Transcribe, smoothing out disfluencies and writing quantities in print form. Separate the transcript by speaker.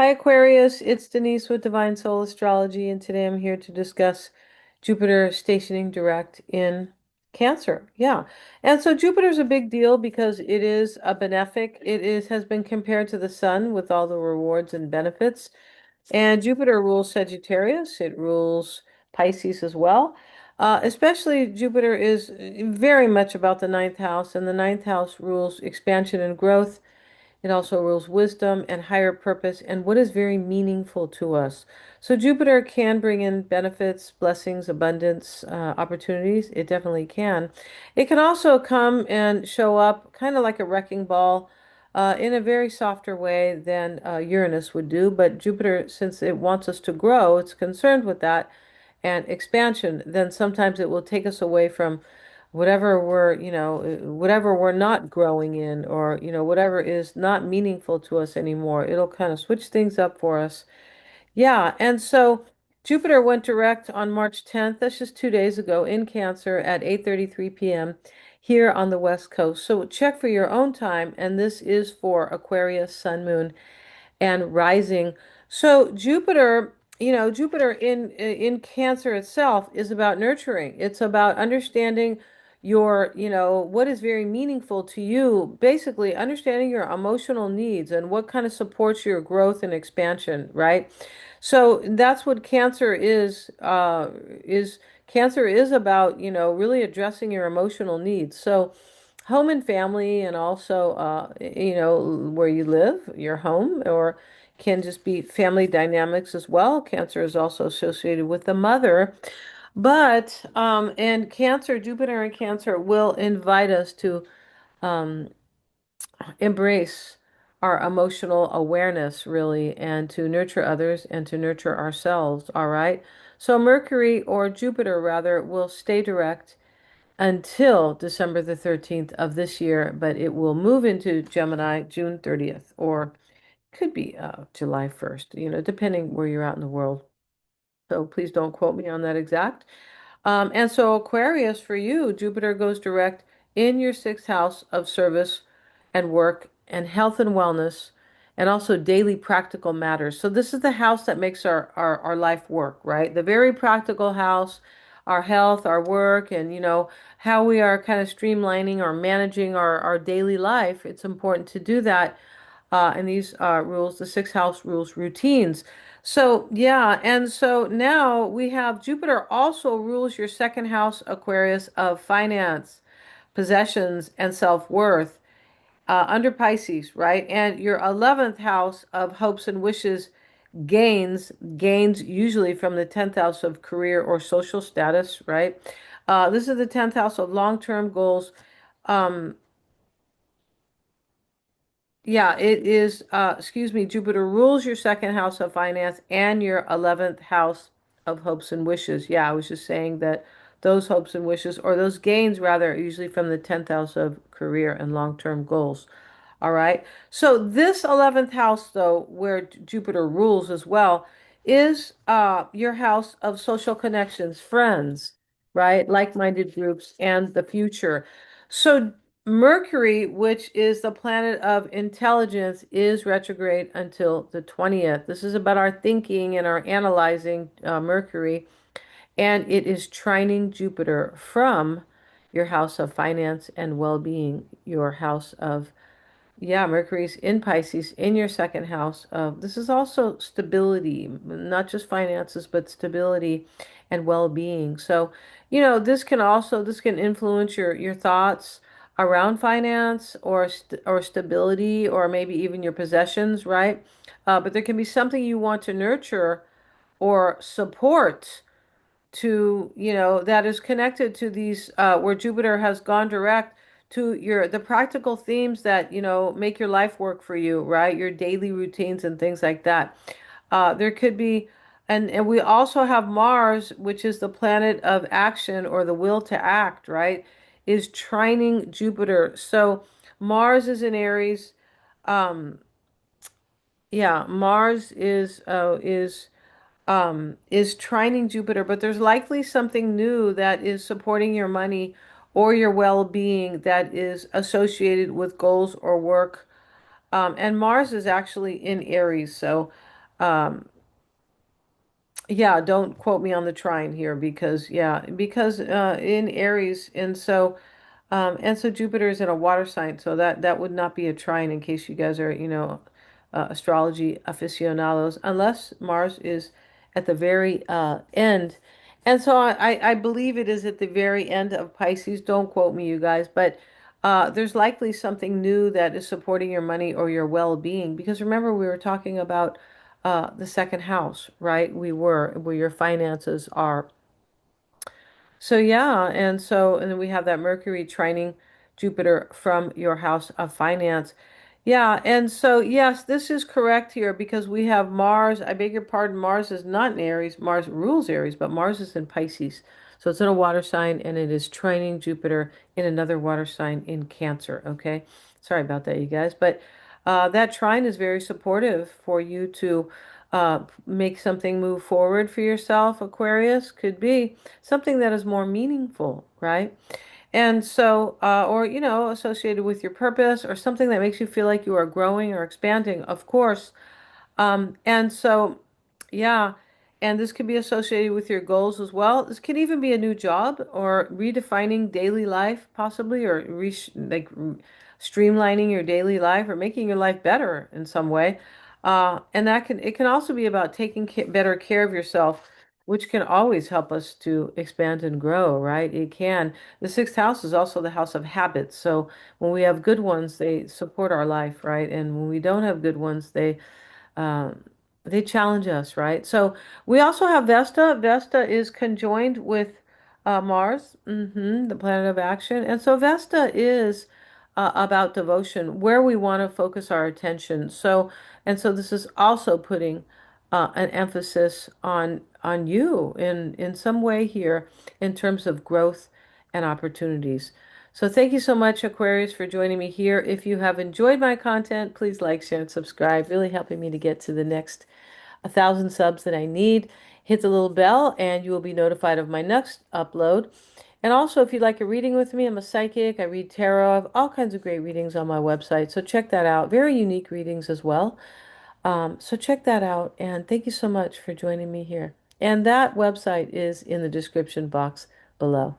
Speaker 1: Hi Aquarius, it's Denise with Divine Soul Astrology, and today I'm here to discuss Jupiter stationing direct in Cancer. Yeah. And so Jupiter's a big deal because it is a benefic. Has been compared to the sun with all the rewards and benefits. And Jupiter rules Sagittarius, it rules Pisces as well. Especially Jupiter is very much about the ninth house, and the ninth house rules expansion and growth. It also rules wisdom and higher purpose and what is very meaningful to us. So Jupiter can bring in benefits, blessings, abundance, opportunities. It definitely can. It can also come and show up kind of like a wrecking ball in a very softer way than Uranus would do. But Jupiter, since it wants us to grow, it's concerned with that and expansion. Then sometimes it will take us away from whatever we're not growing in, or, whatever is not meaningful to us anymore. It'll kind of switch things up for us. Yeah. And so Jupiter went direct on March 10th. That's just 2 days ago in Cancer at 8:33 p.m. here on the West Coast. So check for your own time. And this is for Aquarius, Sun, Moon, and rising. So Jupiter, Jupiter in Cancer itself is about nurturing. It's about understanding what is very meaningful to you, basically understanding your emotional needs and what kind of supports your growth and expansion, right? So that's what Cancer is about, really addressing your emotional needs. So home and family, and also where you live, your home, or can just be family dynamics as well. Cancer is also associated with the mother, but and Cancer, Jupiter and Cancer will invite us to um embrace our emotional awareness, really, and to nurture others and to nurture ourselves. All right. So Mercury, or Jupiter rather, will stay direct until December the 13th of this year, but it will move into Gemini June 30th, or could be July 1st, depending where you're at in the world. So please don't quote me on that exact. And so Aquarius, for you, Jupiter goes direct in your sixth house of service and work and health and wellness, and also daily practical matters. So this is the house that makes our life work, right? The very practical house, our health, our work, and how we are kind of streamlining or managing our daily life. It's important to do that. And these rules, the sixth house rules routines. So, yeah, and so now we have Jupiter also rules your second house, Aquarius, of finance, possessions, and self-worth under Pisces, right? And your 11th house of hopes and wishes, gains usually from the 10th house of career or social status, right? This is the 10th house of long-term goals. Um, Yeah, it is, excuse me, Jupiter rules your second house of finance and your 11th house of hopes and wishes. Yeah, I was just saying that those hopes and wishes, or those gains rather, are usually from the 10th house of career and long-term goals. All right. So this 11th house, though, where Jupiter rules as well, is your house of social connections, friends, right? Like-minded groups and the future. So Mercury, which is the planet of intelligence, is retrograde until the 20th. This is about our thinking and our analyzing, Mercury, and it is trining Jupiter from your house of finance and well-being, your house of, yeah, Mercury's in Pisces in your second house. This is also stability, not just finances, but stability and well-being. So, this can influence your thoughts around finance, or stability, or maybe even your possessions, right? But there can be something you want to nurture or support, that is connected to these, where Jupiter has gone direct to the practical themes that, make your life work for you, right? Your daily routines and things like that. There could be, and we also have Mars, which is the planet of action, or the will to act, right? Is trining Jupiter. So Mars is in Aries. Um, yeah, Mars is trining Jupiter, but there's likely something new that is supporting your money or your well-being that is associated with goals or work. And Mars is actually in Aries, so Um, yeah, don't quote me on the trine here because yeah, because in Aries, and so Jupiter is in a water sign, so that would not be a trine in case you guys are, astrology aficionados, unless Mars is at the very end. And so I believe it is at the very end of Pisces. Don't quote me, you guys, but there's likely something new that is supporting your money or your well-being. Because remember, we were talking about the second house, right? We were where your finances are. So yeah, and then we have that Mercury trining Jupiter from your house of finance. Yeah, and so yes, this is correct here because we have Mars. I beg your pardon, Mars is not in Aries. Mars rules Aries, but Mars is in Pisces. So it's in a water sign and it is trining Jupiter in another water sign in Cancer, okay? Sorry about that, you guys. But that trine is very supportive for you to make something move forward for yourself, Aquarius. Could be something that is more meaningful, right? And so, or, associated with your purpose or something that makes you feel like you are growing or expanding, of course. And so, yeah, and this could be associated with your goals as well. This could even be a new job or redefining daily life, possibly, or streamlining your daily life or making your life better in some way. And it can also be about taking better care of yourself, which can always help us to expand and grow, right? It can. The sixth house is also the house of habits. So when we have good ones, they support our life, right? And when we don't have good ones, um, they challenge us, right? So we also have Vesta. Vesta is conjoined with Mars, the planet of action. And so Vesta is about devotion, where we want to focus our attention. And so this is also putting an emphasis on you in some way here in terms of growth and opportunities. So thank you so much, Aquarius, for joining me here. If you have enjoyed my content, please like, share, and subscribe, really helping me to get to the next 1,000 subs that I need. Hit the little bell and you will be notified of my next upload. And also, if you'd like a reading with me, I'm a psychic. I read tarot. I have all kinds of great readings on my website. So check that out. Very unique readings as well. So check that out. And thank you so much for joining me here. And that website is in the description box below.